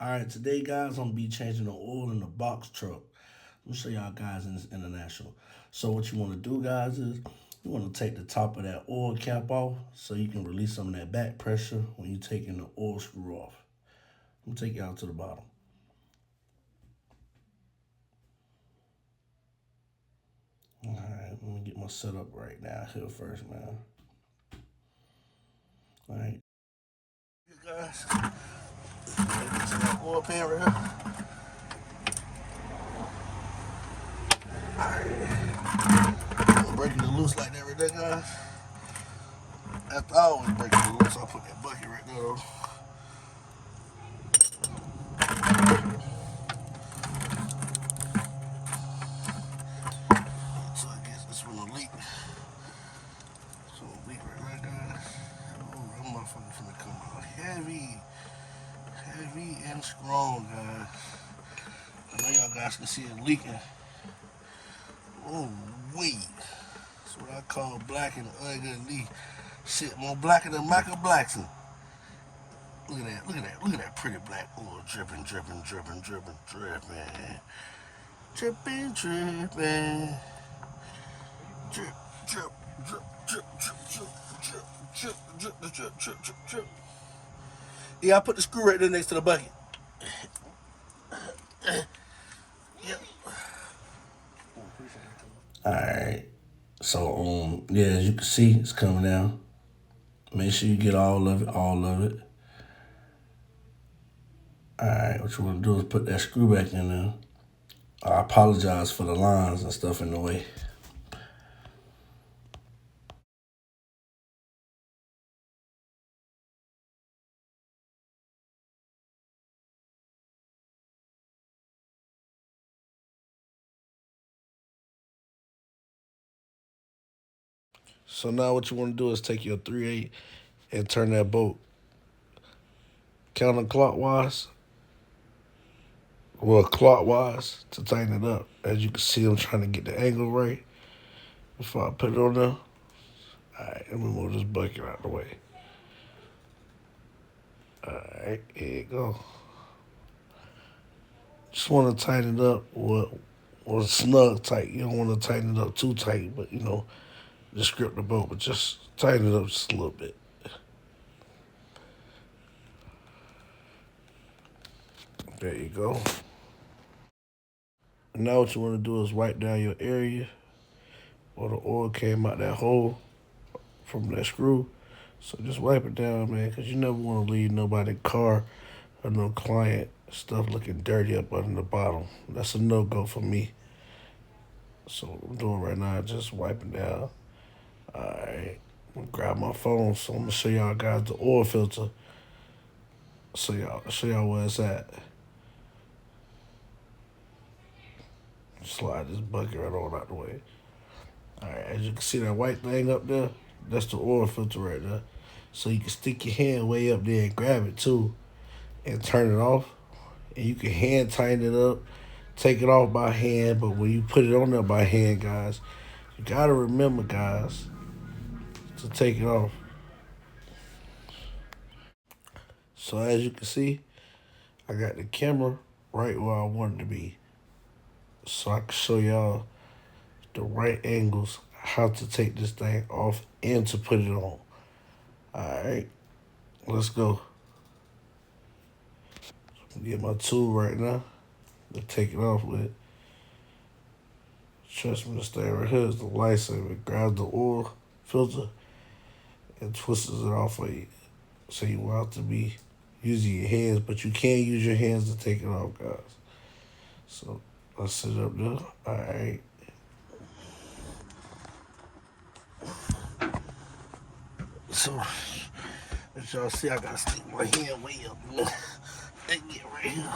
Alright, today guys, I'm gonna be changing the oil in the box truck. Let me show y'all guys in this international. So what you wanna do guys is you wanna take the top of that oil cap off so you can release some of that back pressure when you're taking the oil screw off. I'm gonna take y'all to the bottom. Alright, let me get my setup right now here first, man. Alright. Guys, get to that oil pan right here. Breaking it loose like that right there, guys. After I always break it loose, I put that bucket right there though. So I guess this one will leak. So leak right there, guys. Oh, that motherfucker finna come out heavy. Heavy and strong, guys. I know y'all guys can see it leaking. Oh, wait. That's what I call black and ugly. Shit, more blacker than Michael Blackson. Look at that, look at that, look at that pretty black oil dripping, dripping, dripping, dripping, dripping. Dripping, dripping. Drip, drip, drip, drip, drip, drip, drip, drip, drip, drip, drip, drip, drip, drip. Yeah, I put the screw right there next to the bucket. Yep. Alright. So yeah, as you can see, it's coming down. Make sure you get all of it, all of it. Alright, what you wanna do is put that screw back in there. I apologize for the lines and stuff in the way. So now what you wanna do is take your 3/8 and turn that bolt counterclockwise, well, clockwise to tighten it up. As you can see, I'm trying to get the angle right before I put it on there. Alright, let me move this bucket out of the way. Alright, here you go. Just want to tighten it up or snug tight. You don't want to tighten it up too tight, but just grip the bolt, but just tighten it up just a little bit. There you go. Now what you want to do is wipe down your area where the oil came out that hole from that screw. So just wipe it down, man, because you never want to leave nobody's car or no client stuff looking dirty up under the bottom. That's a no-go for me. So what I'm doing right now, just wiping down. Alright, I'm gonna grab my phone, so I'm gonna show y'all guys the oil filter. Show y'all where it's at. Slide this bucket right on out the way. Alright, as you can see that white thing up there, that's the oil filter right there. So you can stick your hand way up there and grab it too and turn it off. And you can hand tighten it up, take it off by hand, but when you put it on there by hand, guys, you gotta remember, guys, to take it off. So as you can see, I got the camera right where I want it to be. So I can show y'all the right angles, how to take this thing off and to put it on. Alright, let's go. Get my tool right now to take it off with. Trust me, this thing right here is the lightsaber. It grabs the oil filter and twists it off for you. So you want to be using your hands, but you can't use your hands to take it off, guys. So let's sit up there. Alright. So as y'all see, I gotta stick my hand way up and get right here.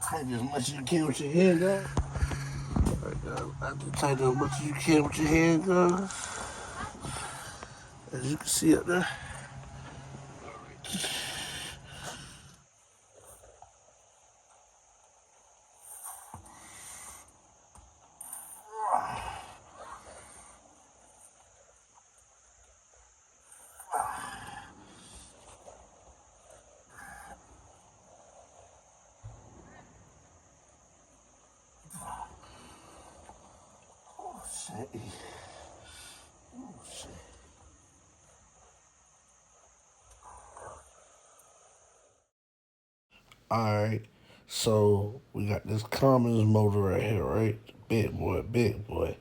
Tighten as much as you can with your hand, guys. Alright, guys. After tighten as much as you can with your hand, guys. As you can see up there. Oh, shit. Oh, shit. Alright, so we got this Cummins motor right here, right? Big boy, big boy.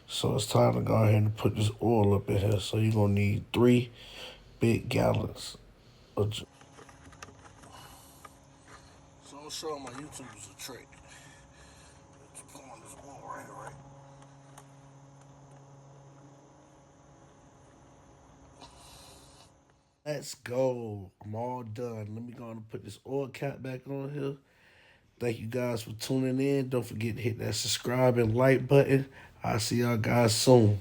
So it's time to go ahead and put this oil up in here. So you're gonna need 3 big gallons of. So I'm gonna show my YouTubers a trick. Let's put on this oil right here, right? Let's go. I'm all done. Let me go and put this oil cap back on here. Thank you guys for tuning in. Don't forget to hit that subscribe and like button. I'll see y'all guys soon.